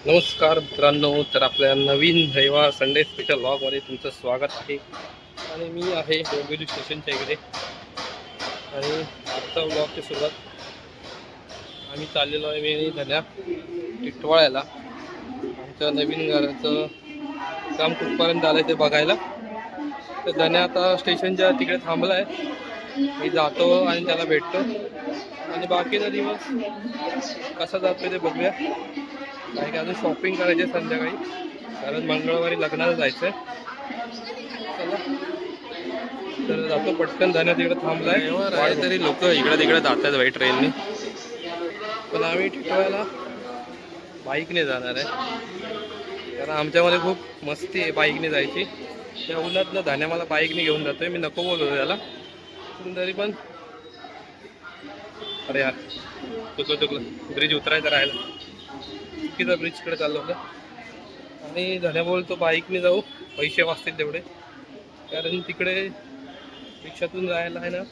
नमस्कार मित्रांनो, तर आपल्या नवीन रविवार संडे स्पेशल व्लॉगमध्ये तुमचं स्वागत आहे. आणि मी आहे डोंबिवली स्टेशनच्या इकडे. आणि आजचा व्लॉगची सुरुवात आम्ही चाललेलो आहे मी धन्या टिटवाळ्याला. आमच्या नवीन घराचं काम कुठपर्यंत आलं ते बघायला. तर धन्या आता स्टेशनच्या तिकडे थांबला आहे. मी जातो आणि त्याला भेटतो आणि बाकीचा दिवस कसा जातो ते बघूया. काही अजून शॉपिंग करायची संध्याकाळी, कारण मंगळवारी लग्नाला जायचंय. चला तर जातो पटकन. जाण्या तिकडे थांबलाय तरी लोक इकडे तिकडे जातात बाई ट्रेनने, पण आम्ही टिटवाळ्याला बाईकने जाणार आहे. कारण आमच्यामध्ये खूप मस्ती आहे बाईकने जायची. त्या उन्हातनं धान्या मला बाईकने घेऊन जातोय. मी नको बोलतो त्याला, पण तरी पण अरे यार चुकलं ब्रिज उतरायचं राहिला. चुकीचा ब्रिजकडे चाललो होतं आणि धन्या बोलतो बाईकने जाऊ, पैसे वाचतील तेवढे. कारण तिकडे रिक्षातून जायला आहे ना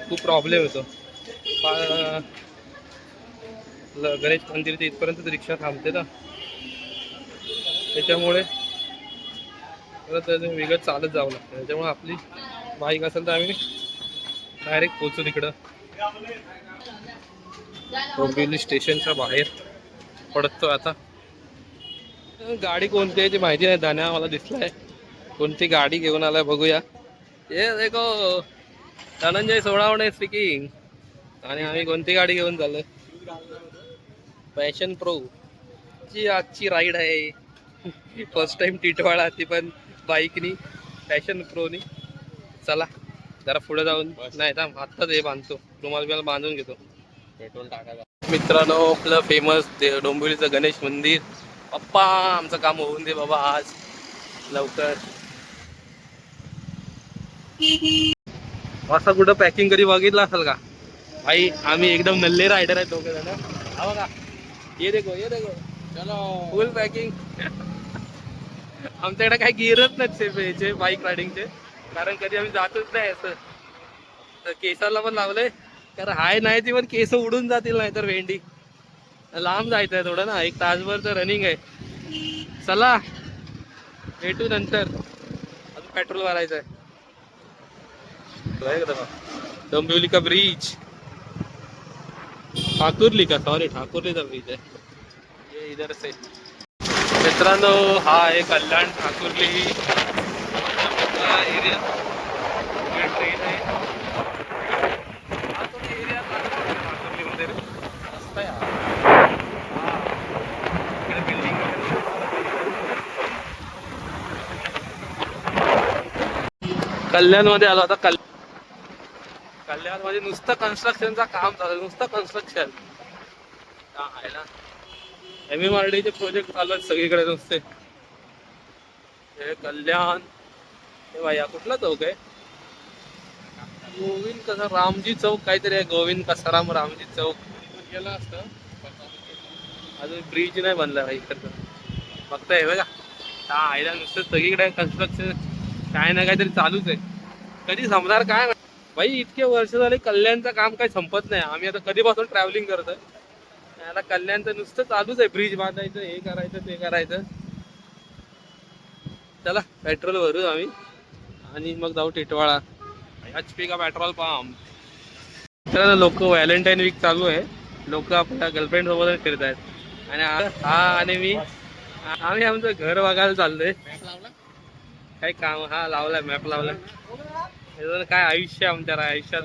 खूप प्रॉब्लेम येतो. गणेश मंदिरच्या इथपर्यंत रिक्षा थांबते ना, त्याच्यामुळे परत वेगळं चालत जावं लागतं. त्याच्यामुळे आपली बाईक असेल तर आम्ही डायरेक्ट पोहोचू तिकडं. डोंबिवली स्टेशनच्या बाहेर पडतो आता. गाडी कोणती आहे ती माहिती नाही. धान्या मला दिसलाय कोणती गाडी घेऊन आलाय बघूया. ये देखो धनंजय सोळावणे स्पीकिंग. आणि आम्ही कोणती गाडी घेऊन चाललोय? पॅशन प्रो ची आजची राईड आहे. फर्स्ट टाइम टिटवाळा, ती पण बाईकनी, पॅशन प्रोनी. चला जरा पुढे जाऊन, नाही ना आत्ताच हे बांधतो, रुमाल बांधून घेतो, पेट्रोल टाकायला. मित्रांनो, आपलं फेमस डोंबिवलीचं गणेश मंदिर. पप्पा आमचं काम होऊन दे बाबा आज लवकर. असं कुठं पॅकिंग कधी बघितलं असेल का भाई? आम्ही एकदम नल्ले रायडर आहे दोघे जण. हा बघा, ये देखो चलो फुल पॅकिंग. आमच्याकडे काही गिअरच नाही बाईक रायडिंगचे, कारण कधी आम्ही जातच नाही असं. तर केसाला पण लावलंय, कारण हाय नाही ती पण केस उडून जातील, नाही तर भेंडी. लांब जायचंय थोडं ना, 1 तासभर तर रनिंग आहे. चला भेटू नंतर. अजून पेट्रोल भरायचंय. डोंबिवली का ब्रिज, ठाकुर्ली का, सॉरी ठाकुर्लीचा ब्रिज आहे ये इधर से. मित्रांनो, हा आहे कल्याण ठाकुर्ली एरिया. ट्रेन आहे हा, तो एरिया ठाकुर्लीमध्ये मस्त आहे हा. इकडे बिल्डिंग कल्याण मध्ये आलो आता. कल्याण मध्ये नुसतं कन्स्ट्रक्शनचा काम चालू, नुसतं कन्स्ट्रक्शन आहे ना. MMRD चे प्रोजेक्ट चालू आहेत सगळीकडे नुसते. हे कल्याण, हे भाई कुठला चौक आहे? गोविंद कसा रामजी चौक काहीतरी आहे. गोविंद कसाराम रामजी चौक गेला असतं. अजून ब्रिज नाही बनला भाई इकडचं, फक्त हे बघा हा आयला नुसतं सगळीकडे कन्स्ट्रक्शन, काय ना काहीतरी चालूच आहे. कधी संपणार काय भाई? इतके वर्ष झाले कल्याणचं काम काही संपत नाही. आम्ही आता कधीपासून ट्रॅव्हलिंग करतोय, आता कल्याणचं नुसतं चालूच आहे. ब्रिज बांधायचं, हे करायचं, ते करायचं. चला पेट्रोल भरू आम्ही आणि मग जाऊ टिटवाळा. HP का पेट्रोल पंप. तर लोक, व्हॅलेंटाईन वीक चालू आहे, लोक आपल्या गर्लफ्रेंड सोबतच फिरत आहेत. आणि हा आणि मी, आम्ही आमचं घर बघायला चाललोय. काय काम? हा लावलाय, मॅप लावलाय. काय आयुष्य आमच्या आयुष्यात.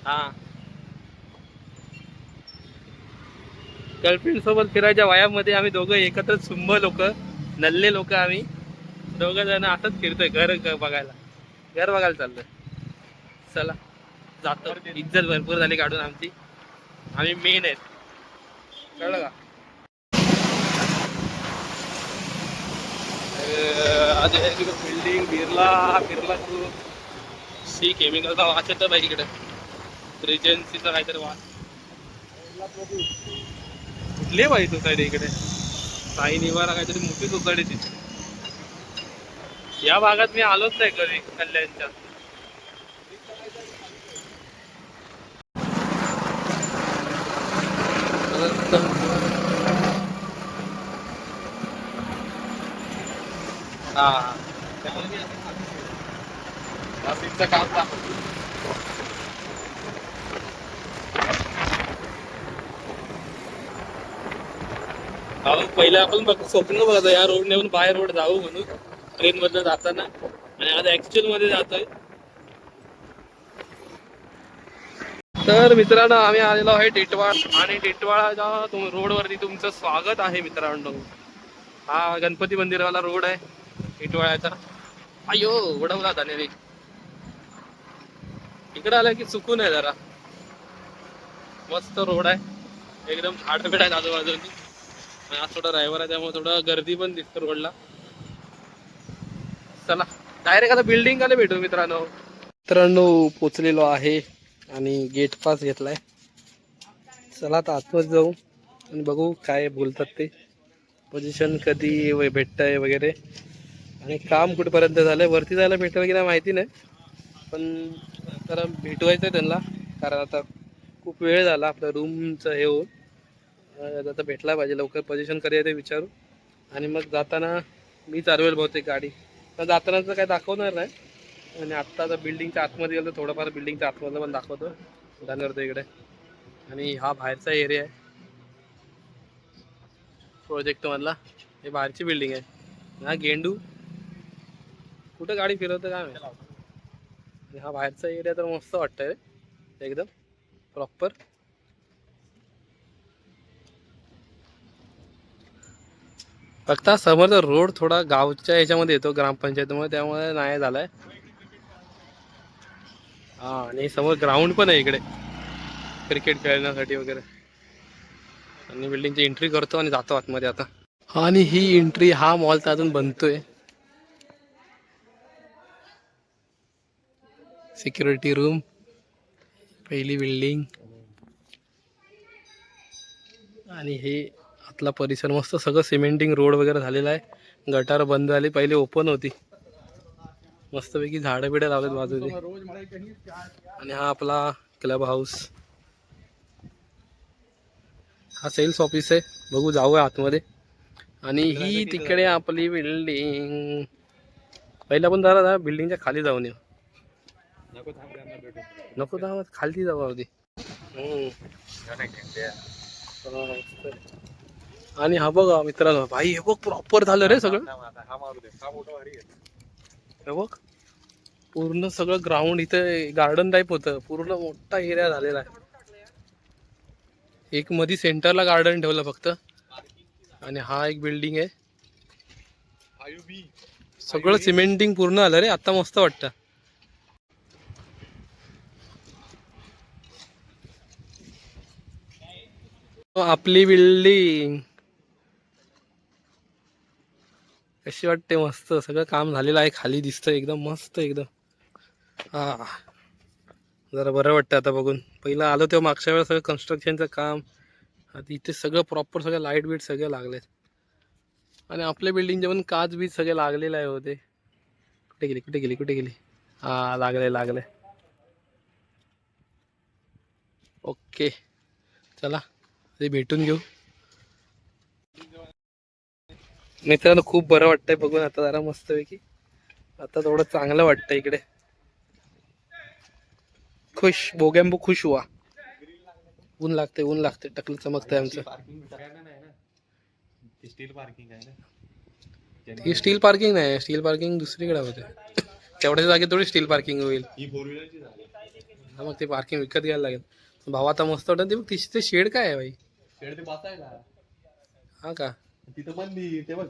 हा, गर्लफ्रेंड सोबत फिरायच्या वयामध्ये आम्ही दोघं एकत्र सुंब लोक, नल्ले लोक, आम्ही दोघं जण असंच फिरतोय घर बघायला. घर बघायला चाललोय. चला जातो. इज्जत भरपूर झाली काढून आमची, आम्ही मेन आहेत, कळलं का? आज बिल्डिंग बिर्ला तू सी केमिकलचा वास येतो बाई इकडे. रेजन्सीचा काहीतरी वास कुठले बाई सोसायटी इकडे? साई निवारा काहीतरी मोठी सोसायटी तिथे. या भागात मी आलोच नाही कधी कल्याणच्या. हा सीटचं काम दाखव. अहो पहिला आपण स्वप्न बघतो या रोडने बाय रोड जाऊ म्हणून ट्रेन मधनं जाताना, आणि आज ऍक्च्युअल मध्ये जातोय. तर मित्रांनो आम्ही आलेलो आहे टिटवाळ, आणि टिटवाळाच्या रोड वरती तुमचं स्वागत आहे मित्रांनो. हा गणपती मंदिरावाला रोड आहे टिटवाळ्याचा. अयो उडवला त्याने. इकडे आलं की चुकून आहे जरा, मस्त रोड आहे एकदम, झाडबिड आहेत आजूबाजूनी. आज थोडा ड्रायव्हर आहे त्यामुळे थोडं गर्दी पण दिसतं रोडला. चला डायरेक्ट आता बिल्डिंग आले भेटू मित्रांनो. मित्रांनो पोचलेलो आहे आणि गेट पास घेतलाय. चला आता आतमध्ये जाऊ आणि बघू काय बोलतात ते, पोझिशन कधी भेटतंय वगैरे, आणि काम कुठपर्यंत झालंय. वरती जायला भेटेल की नाही माहिती नाही, पण जरा भेटवायचं त्यांना, कारण आता खूप वेळ झाला आपल्या रूमचं हे होऊन. आता भेटला पाहिजे लवकर. पोझिशन कधी आहे ते विचारू, आणि मग जाताना मी चालवेल बहुतेक गाडी. तर जाताना तर काय दाखवणार नाही, आणि आत्ता आता बिल्डिंगच्या आतमध्ये गेलो तर थोडंफार बिल्डिंगच्या आतमधलं पण दाखवतो जाणार इकडे. आणि हा बाहेरचा एरिया आहे प्रोजेक्ट मधला, हे बाहेरची बिल्डिंग आहे. हा गेंडू कुठं गाडी फिरवतं काय माहिती. आणि हा बाहेरचा एरिया तर मस्त वाटतंय एकदम प्रॉपर. फक्त समोरचा रोड थोडा गावच्या ह्याच्यामध्ये येतो ग्रामपंचायतीमुळे, त्यामुळे नाही झालाय. हा आणि समोर ग्राउंड पण आहे इकडे क्रिकेट खेळण्यासाठी वगैरे. आणि बिल्डिंगची एंट्री करतो आणि जातो आतमध्ये आता. आणि ही एंट्री, हा मॉल तर अजून बनतोय. सिक्युरिटी रूम, पहिली बिल्डिंग, आणि हे आतला परिसर मस्त सगळं सिमेंटिंग रोड वगैरे झालेला आहे. गटार बंद झाली, पहिले ओपन होती. मस्तपैकी झाडं बिडं लावलेत बाजूने. आणि हा आपला क्लब हाऊस, हा सेल्स ऑफिस आहे. बघू जाऊया आतमध्ये. आणि ही तिकडे आपली बिल्डिंग. पहिला आपण जरा बिल्डिंगच्या खाली जाऊन येऊ. नको जाऊ खाली जाऊ अगदी. आणि हा बघा मित्रांनो, भाई हे बघ प्रॉपर झालं रे सगळं. हे बघ पूर्ण सगळं ग्राउंड, इथं गार्डन टाईप होतं, पूर्ण मोठा एरिया झालेला आहे. एक मध्ये सेंटरला गार्डन ठेवलं फक्त. आणि हा एक बिल्डिंग आहे, सगळं सिमेंटिंग पूर्ण आलं रे, आता मस्त वाटतं. आपली बिल्डिंग कशी वाटते, मस्त सगळं काम झालेलं आहे, खाली दिसतं एकदम मस्त एकदम. हा जरा बरं वाटतं आता बघून. पहिलं आलो तेव्हा मागच्या वेळेस सगळं कन्स्ट्रक्शनचं काम, आता इथे सगळं प्रॉपर सगळं लाईट बीट सगळे लागलेत. आणि आपल्या बिल्डिंगचे पण काच बीच सगळे लागलेले आहे होते. कुठे गेली कुठे गेली कुठे गेली, हा लागले लागले. ओके चला ते भेटून घेऊ. मित्रांनो खूप बरं वाटतंय बघून आता, जरा मस्तपैकी आता थोडं चांगलं वाटतं इकडे. खुश बोगॅम्बो खुश हुआ. ऊन लागते टकलं चमकतंय आमचं. ही स्टील पार्किंग नाही, स्टील पार्किंग दुसरीकडे होते. तेवढ्या जागेत थोडी स्टील पार्किंग होईल. मग ते पार्किंग विकत घ्यायला लागेल. भाव आता मस्त वाटत. ते बघ तिथे शेड काय आहे भाई, शेड ते बसायला. हा का, तिथं मंदिर ते बघ,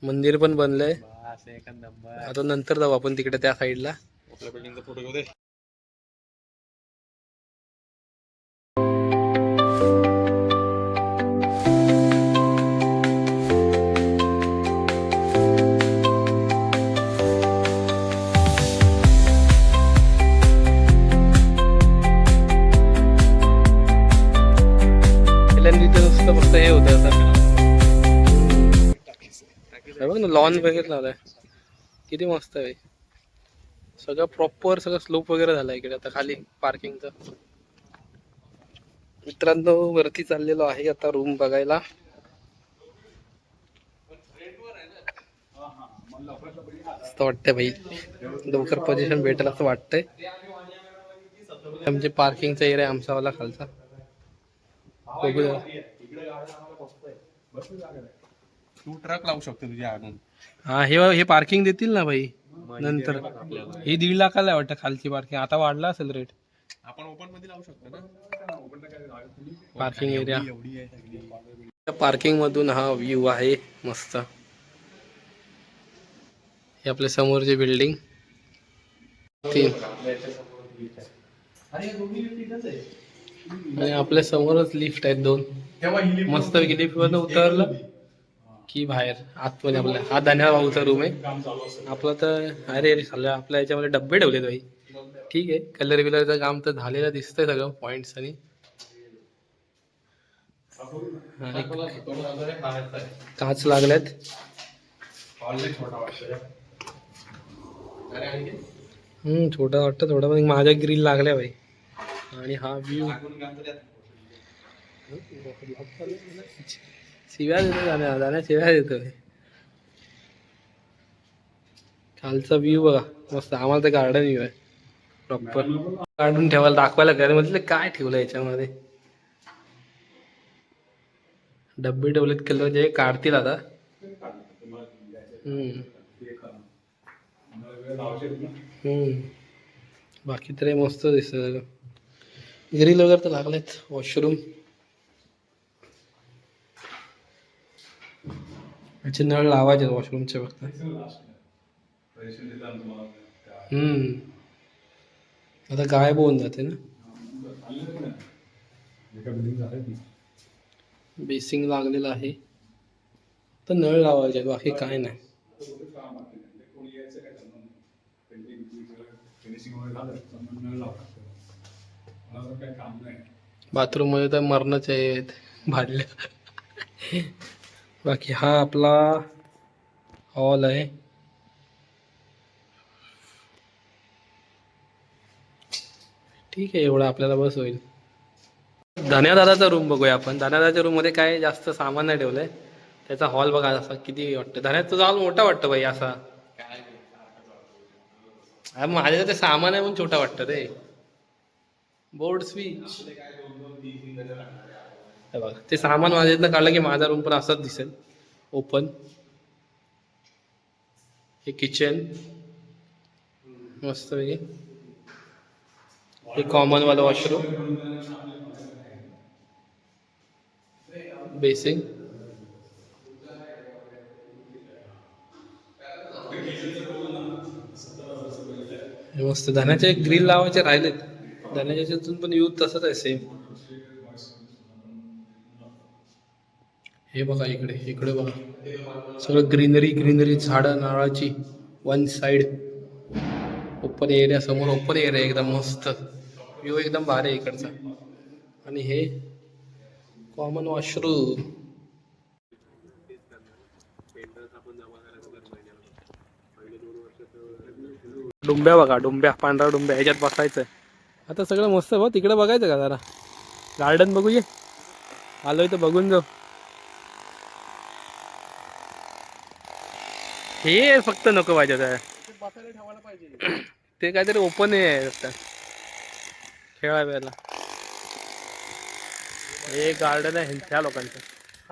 मंदिर पण बनलंय. आता नंतर जाऊ आपण तिकडे त्या साईडला. आपल्या बिल्डिंगचा फोटो घेऊ दे. फक्त हे होतं आता बघ ना, लॉन वगैरे लावलाय किती मस्त आहे. सगळं प्रॉपर सगळं स्लोप वगैरे झालं इकडे आता खाली पार्किंगचं. मित्रांनो वरती चाललेलो आहे आता रूम बघायला. असं वाटतंय भाई लवकर पोझिशन भेटेल असं वाटतंय. आमचे पार्किंगचा एरिया आमचावाला खालचा बघूया. तू ट्रक लावू शकतो तुझ्या आणून. हा हे पार्किंग देतील ना भाई नंतर. ही 1.5 लाखाला आहे वाटतं खालची पार्किंग, आता वाढला असेल रेट. आपण ओपन मध्ये लावू शकतो ना पार्किंग एरिया. एवढी आहे सगळी. पार्किंग मधून हा व्ह्यू आहे मस्त. हे आपल्या समोरची बिल्डिंग 3 आणि आपल्या समोरच लिफ्ट आहेत 2. मस्त लिफ्ट वरनं उतरलं की बाहेर आतमध्ये आपल्या हा धन्या भाऊचा रूम आहे आपला. तर अरे आपल्या याच्यामध्ये डब्बे ठेवलेत भाई. ठीक आहे, कलर बिलरचं काम तर झालेलं दिसतंय सगळं पॉइंट्स आणि काच लागल्यात. छोटा वाटतं थोडा, पण माझ्या ग्रिल लागल्या भाई. आणि हा व्ह्यू शिव्या देतो जाण्या शिव्या देतोय. खालचा व्ह्यू बघा मस्त. आम्हाला तर गार्डन व्ह्यू आहे प्रॉपर. काढून ठेवायला दाखवायला घर म्हटलं काय ठेवलं याच्यामध्ये. डब्बे ठेवलेत कलर जे काढतील आता. बाकी तरी मस्त दिसत. ग्रिल वगैरे तर लागलेत. वॉशरूम याचे नळ लावायचे वॉशरूमचे फक्त. आता गायब होऊन जाते ना. बेसिंग लागलेलं आहे तर नळ लावायचे, बाकी काय नाही. बाथरूम मध्ये तर मरणच आहेत भाडल्या. बाकी हा आपला हॉल आहे. ठीक आहे, एवढं आपल्याला बस होईल. धन्यादादाचा रूम बघूया आपण. धन्यादाच्या रूम मध्ये काय जास्त सामान नाही ठेवलंय. त्याचा हॉल बघा असा किती वाटतं. धन्याचा तुझा हॉल मोठा वाटतं भाई असा. माझ्या ते सामान आहे म्हणून छोटा वाटतं रे. बोर्ड स्विच बघा, ते सामान माझ्यातनं काढलं की माझा रूम पण असाच दिसेल ओपन. हे किचन मस्त पैकी. हे कॉमन वाला वॉशरूम. बेसिंग मस्त. धन्याचे ग्रिल लावायचे राहिलेत. धन्याच्या याच्यातून पण यूज तसंच आहे सेम. हे बघा इकडे इकडे बघा सगळं ग्रीनरी ग्रीनरी, झाडं नारळाची. 1 साइड ओपन एरिया, समोर ओपन एरिया एकदम मस्त. व्ह्यू एकदम भारी आहे इकडचा. आणि हे कॉमन वॉशरूम. डुंब्या बघा, डुंब्या पांढरा डुंब्या ह्याच्यात बसायचं. आता सगळं मस्त बघ. तिकडे बघायचं का जरा गार्डन बघू ये. आलोय तर बघून जाऊ. हे फक्त नको पाहिजे ते काहीतरी ओपन आहे खेळा वेळेला. हे गार्डन आहे ह्या लोकांचं.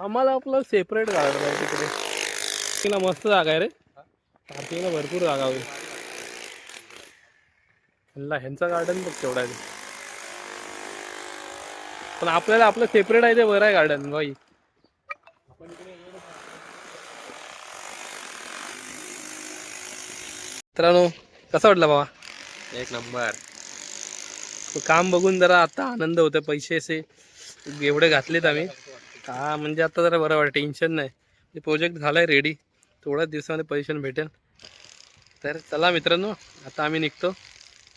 आम्हाला आपलं सेपरेट गार्डन आहे तिकडे. तिला मस्त जागा आहे रे. पार्किंगला भरपूर जागा होईल. ह्यांचा गार्डन बघ तेवढा आहे. पण आपल्याला आपलं सेपरेट आहे ते बरं आहे गार्डन भाई. मित्रांनो कसं वाटलं बाबा? 1 नंबर. काम बघून जरा आता आनंद होतो. पैसे असे एवढे घातलेत आम्ही का म्हणजे आता जरा बरं वाटतं. टेन्शन नाही. प्रोजेक्ट झालाय रेडी. थोड्याच दिवसामध्ये पैसे भेटेल. तर चला मित्रांनो आता आम्ही निघतो.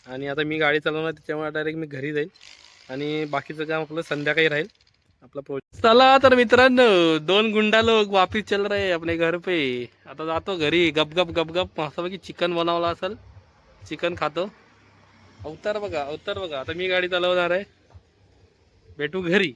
आणि आता मी गाडी चालवणार त्याच्यामुळे डायरेक्ट मी घरी जाईल. आणि बाकीचं काम आपलं संध्याकाळी राहील आपला प्रोजेक्ट. चला तर मित्रांनो 2 गुंडा लोक वापिस चल रहे अपने घर पे. आता जातो घरी. गप गप गप गप मस्तपैकी चिकन बनवला असेल. चिकन खातो. अवतार बघा अवतार बघा. आता मी गाडी चालवणार आहे. भेटू घरी.